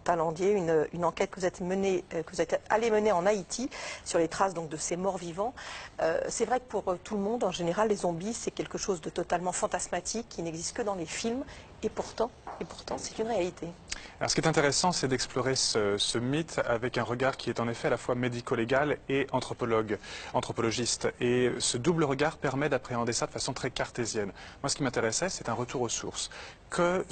Talandier, une enquête que vous êtes allé mener en Haïti sur les traces donc de ces morts vivants. C'est vrai que pour tout le monde, en général, les zombies, c'est quelque chose de totalement fantasmatique qui n'existe que dans les films, et pourtant c'est une réalité. Alors, ce qui est intéressant, c'est d'explorer ce mythe avec un regard qui est en effet à la fois médico-légal et anthropologiste. Et ce double regard permet d'appréhender ça de façon très cartésienne. Moi, ce qui m'intéressait, c'est un retour aux sources. Que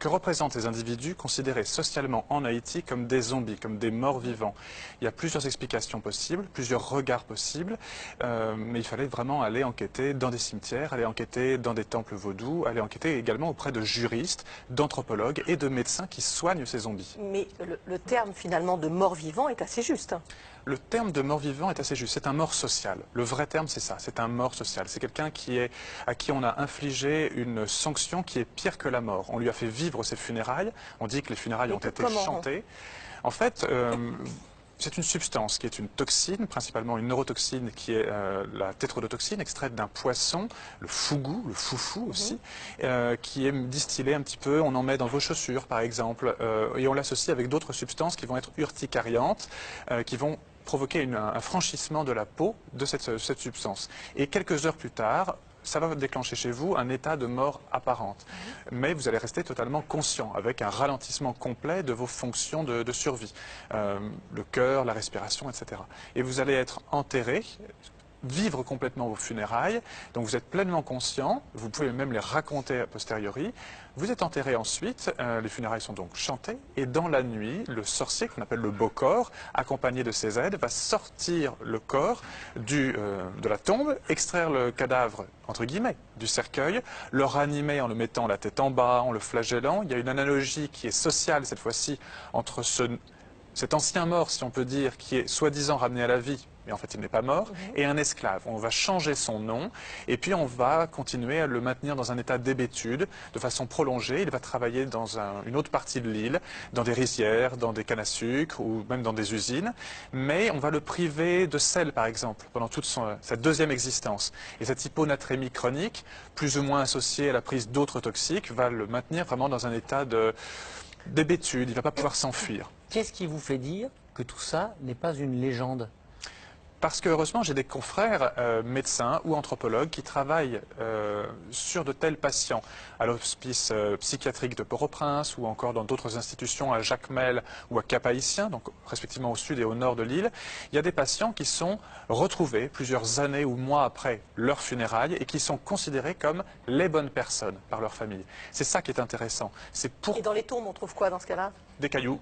représentent les individus considérés socialement en Haïti comme des zombies, comme des morts vivants? Il y a plusieurs explications possibles, plusieurs regards possibles, mais il fallait vraiment aller enquêter dans des cimetières, aller enquêter dans des temples vaudous, aller enquêter également auprès de juristes, d'anthropologues et de médecins qui soignent ces zombies. Mais le terme finalement de mort vivant est assez juste. Le terme de mort-vivant est assez juste. C'est un mort social. Le vrai terme, c'est ça. C'est un mort social. C'est quelqu'un à qui on a infligé une sanction qui est pire que la mort. On lui a fait vivre ses funérailles. On dit que les funérailles ont été chantées. En fait, c'est une substance qui est une toxine, principalement une neurotoxine qui est la tétrodotoxine, extraite d'un poisson, le fougou, le foufou aussi, qui est distillée un petit peu, on en met dans vos chaussures par exemple, et on l'associe avec d'autres substances qui vont être urticariantes, qui vont provoquer un franchissement de la peau de cette substance. Et quelques heures plus tard, ça va déclencher chez vous un état de mort apparente. Mais vous allez rester totalement conscient, avec un ralentissement complet de vos fonctions de survie. Le cœur, la respiration, etc. Et vous allez être enterré, vivre complètement vos funérailles, donc vous êtes pleinement conscient, vous pouvez même les raconter a posteriori. Vous êtes enterré ensuite, les funérailles sont donc chantées, et dans la nuit, le sorcier, qu'on appelle le beau-corps, accompagné de ses aides, va sortir le corps de la tombe, extraire le cadavre, entre guillemets, du cercueil, le ranimer en le mettant la tête en bas, en le flagellant. Il y a une analogie qui est sociale cette fois-ci entre cet ancien mort, si on peut dire, qui est soi-disant ramené à la vie, mais en fait il n'est pas mort, et un esclave. On va changer son nom, et puis on va continuer à le maintenir dans un état d'hébétude, de façon prolongée. Il va travailler dans une autre partie de l'île, dans des rizières, dans des cannes à sucre, ou même dans des usines, mais on va le priver de sel, par exemple, pendant toute sa deuxième existence. Et cette hyponatrémie chronique, plus ou moins associée à la prise d'autres toxiques, va le maintenir vraiment dans un état d'hébétude. Il ne va pas pouvoir s'enfuir. Qu'est-ce qui vous fait dire que tout ça n'est pas une légende? Parce que heureusement, j'ai des confrères médecins ou anthropologues qui travaillent sur de tels patients à l'hospice psychiatrique de Port-au-Prince ou encore dans d'autres institutions à Jacmel ou à Cap-Haïtien, donc respectivement au sud et au nord de l'île. Il y a des patients qui sont retrouvés plusieurs années ou mois après leur funérailles et qui sont considérés comme les bonnes personnes par leur famille. C'est ça qui est intéressant. Et dans les tombes, on trouve quoi dans ce cas-là? Des cailloux.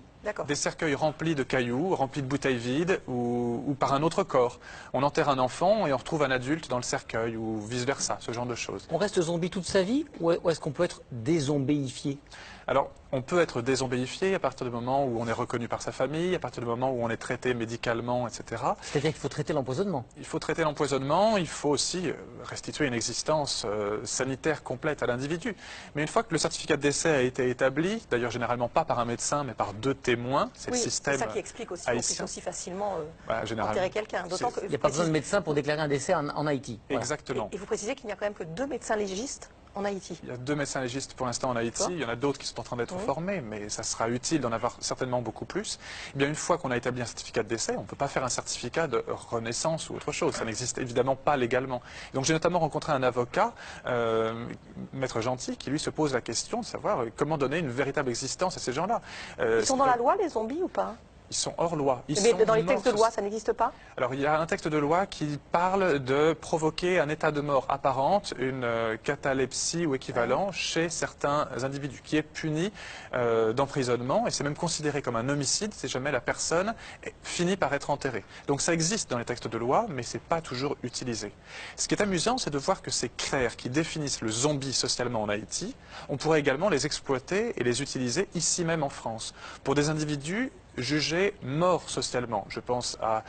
Des cercueils remplis de cailloux, remplis de bouteilles vides ou par un autre corps. On enterre un enfant et on retrouve un adulte dans le cercueil ou vice-versa, ce genre de choses. On reste zombie toute sa vie ou est-ce qu'on peut être dézombéifié? Alors, on peut être dézombéifié à partir du moment où on est reconnu par sa famille, à partir du moment où on est traité médicalement, etc. C'est-à-dire qu'il faut traiter l'empoisonnement? Il faut traiter l'empoisonnement, il faut aussi restituer une existence sanitaire complète à l'individu. Mais une fois que le certificat de décès a été établi, d'ailleurs généralement pas par un médecin, mais par deux témoins, c'est le système c'est ça qui explique aussi qu'on puisse aussi facilement enterrer quelqu'un. Il n'y a pas besoin de médecin pour déclarer un décès en Haïti. Voilà. Exactement. Et vous précisez qu'il n'y a quand même que 2 médecins légistes en Haïti. Il y a 2 médecins légistes pour l'instant en Haïti, il y en a d'autres qui sont en train d'être formés, mais ça sera utile d'en avoir certainement beaucoup plus. Eh bien, une fois qu'on a établi un certificat de décès, on ne peut pas faire un certificat de renaissance ou autre chose, ça n'existe évidemment pas légalement. Donc j'ai notamment rencontré un avocat, Maître Gentil, qui lui se pose la question de savoir comment donner une véritable existence à ces gens-là. Ils sont dans la loi, les zombies, ou pas? Ils sont hors loi. Mais dans les textes de loi, ça n'existe pas? Alors, il y a un texte de loi qui parle de provoquer un état de mort apparente, une catalepsie ou équivalent chez certains individus, qui est puni d'emprisonnement, et c'est même considéré comme un homicide si jamais la personne finit par être enterrée. Donc ça existe dans les textes de loi, mais ce n'est pas toujours utilisé. Ce qui est amusant, c'est de voir que ces critères qui définissent le zombie socialement en Haïti, on pourrait également les exploiter et les utiliser ici même en France, pour des individus jugés morts socialement. Je pense à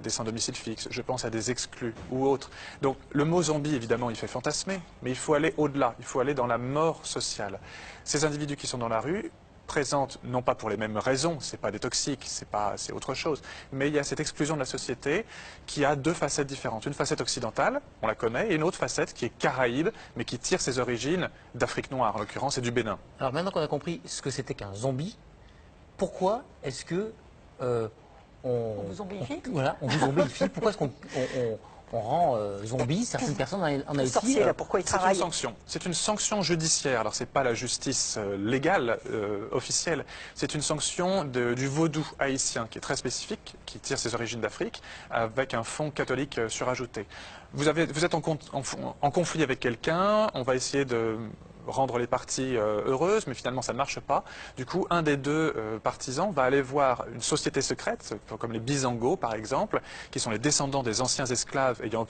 des sans domicile fixe, je pense à des exclus ou autres. Donc le mot zombie, évidemment, il fait fantasmer, mais il faut aller au-delà, il faut aller dans la mort sociale. Ces individus qui sont dans la rue présentent, non pas pour les mêmes raisons, c'est pas des toxiques, c'est autre chose, mais il y a cette exclusion de la société qui a 2 facettes différentes. Une facette occidentale, on la connaît, et une autre facette qui est caraïbe, mais qui tire ses origines d'Afrique noire, en l'occurrence, et du Bénin. Alors maintenant qu'on a compris ce que c'était qu'un zombie, Pourquoi est-ce que On vous zombifie. Voilà, on vous zombifie. Pourquoi est-ce qu'on on rend zombie certaines personnes en Haïti? Sorcier, là, pourquoi ils C'est une travaillent? sanction. C'est une sanction judiciaire. Alors, c'est pas la justice légale, officielle. C'est une sanction du vaudou haïtien, qui est très spécifique, qui tire ses origines d'Afrique, avec un fond catholique surajouté. Vous êtes en conflit avec quelqu'un, on va essayer de rendre les parties heureuses, mais finalement ça ne marche pas. Du coup, un des deux partisans va aller voir une société secrète, comme les Bizangos par exemple, qui sont les descendants des anciens esclaves ayant